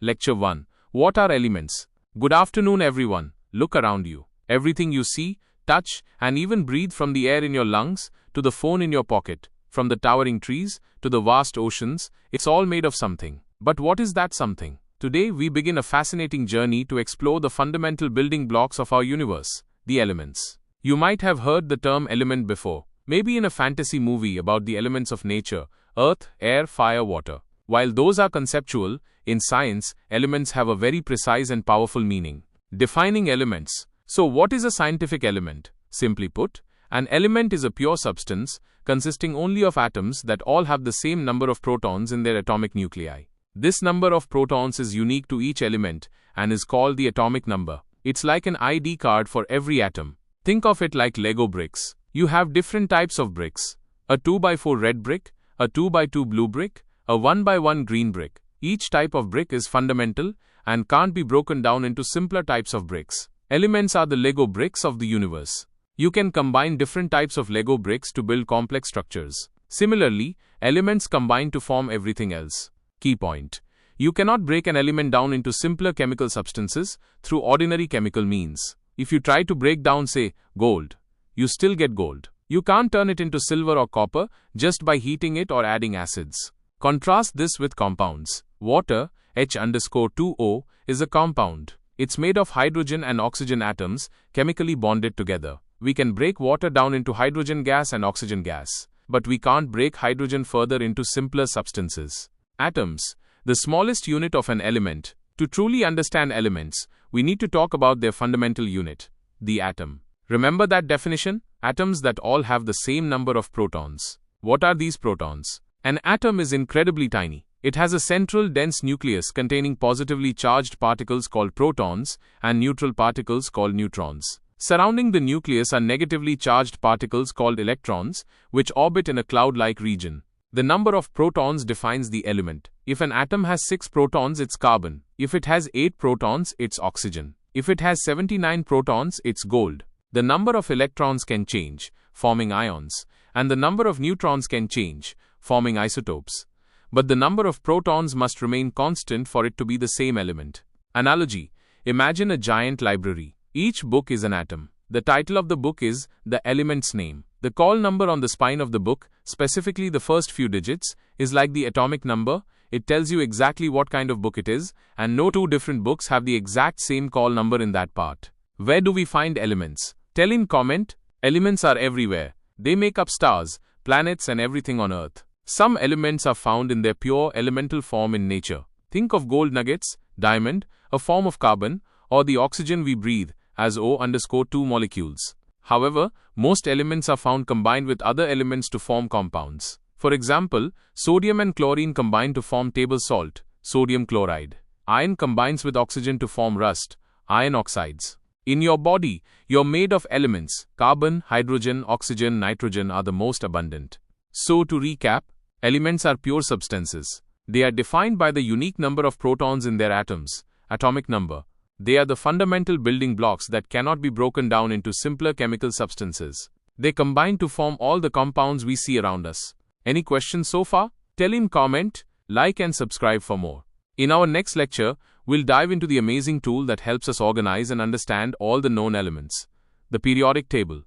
Lecture 1. What are elements? Good afternoon, everyone. Look around you. Everything you see, touch, and even breathe, from the air in your lungs to the phone in your pocket, from the towering trees to the vast oceans, it's all made of something. But what is that something? Today, we begin a fascinating journey to explore the fundamental building blocks of our universe, the elements. You might have heard the term element before, maybe in a fantasy movie about the elements of nature: earth, air, fire, water. While those are conceptual, in science, elements have a very precise and powerful meaning. Defining elements. So what is a scientific element? Simply put, an element is a pure substance consisting only of atoms that all have the same number of protons in their atomic nuclei. This number of protons is unique to each element and is called the atomic number. It's like an ID card for every atom. Think of it like Lego bricks. You have different types of bricks: a 2x4 red brick, a 2x2 blue brick, a 1x1 green brick. Each type of brick is fundamental and can't be broken down into simpler types of bricks. Elements are the Lego bricks of the universe. You can combine different types of Lego bricks to build complex structures. Similarly, elements combine to form everything else. Key point: you cannot break an element down into simpler chemical substances through ordinary chemical means. If you try to break down, say, gold, you still get gold. You can't turn it into silver or copper just by heating it or adding acids. Contrast this with compounds. Water, H_2O, is a compound. It's made of hydrogen and oxygen atoms chemically bonded together. We can break water down into hydrogen gas and oxygen gas, but we can't break hydrogen further into simpler substances. Atoms, the smallest unit of an element. To truly understand elements, we need to talk about their fundamental unit, the atom. Remember that definition? Atoms that all have the same number of protons. What are these protons? An atom is incredibly tiny. It has a central dense nucleus containing positively charged particles called protons and neutral particles called neutrons. Surrounding the nucleus are negatively charged particles called electrons, which orbit in a cloud-like region. The number of protons defines the element. If an atom has 6 protons, it's carbon. If it has 8 protons, it's oxygen. If it has 79 protons, it's gold. The number of electrons can change, forming ions, and the number of neutrons can change, forming isotopes. But the number of protons must remain constant for it to be the same element. Analogy: imagine a giant library. Each book is an atom. The title of the book is the element's name. The call number on the spine of the book, specifically the first few digits, is like the atomic number. It tells you exactly what kind of book it is, and no two different books have the exact same call number in that part. Where do we find elements? Tell in comment. Elements are everywhere. They make up stars, planets, and everything on Earth. Some elements are found in their pure elemental form in nature. Think of gold nuggets, diamond, a form of carbon, or the oxygen we breathe, as O_2 molecules. However, most elements are found combined with other elements to form compounds. For example, sodium and chlorine combine to form table salt, sodium chloride. Iron combines with oxygen to form rust, iron oxides. In your body, you're made of elements. Carbon, hydrogen, oxygen, nitrogen are the most abundant. So to recap, elements are pure substances. They are defined by the unique number of protons in their atoms, atomic number. They are the fundamental building blocks that cannot be broken down into simpler chemical substances. They combine to form all the compounds we see around us. Any questions so far? Tell in comment, like and subscribe for more. In our next lecture, we'll dive into the amazing tool that helps us organize and understand all the known elements, the periodic table.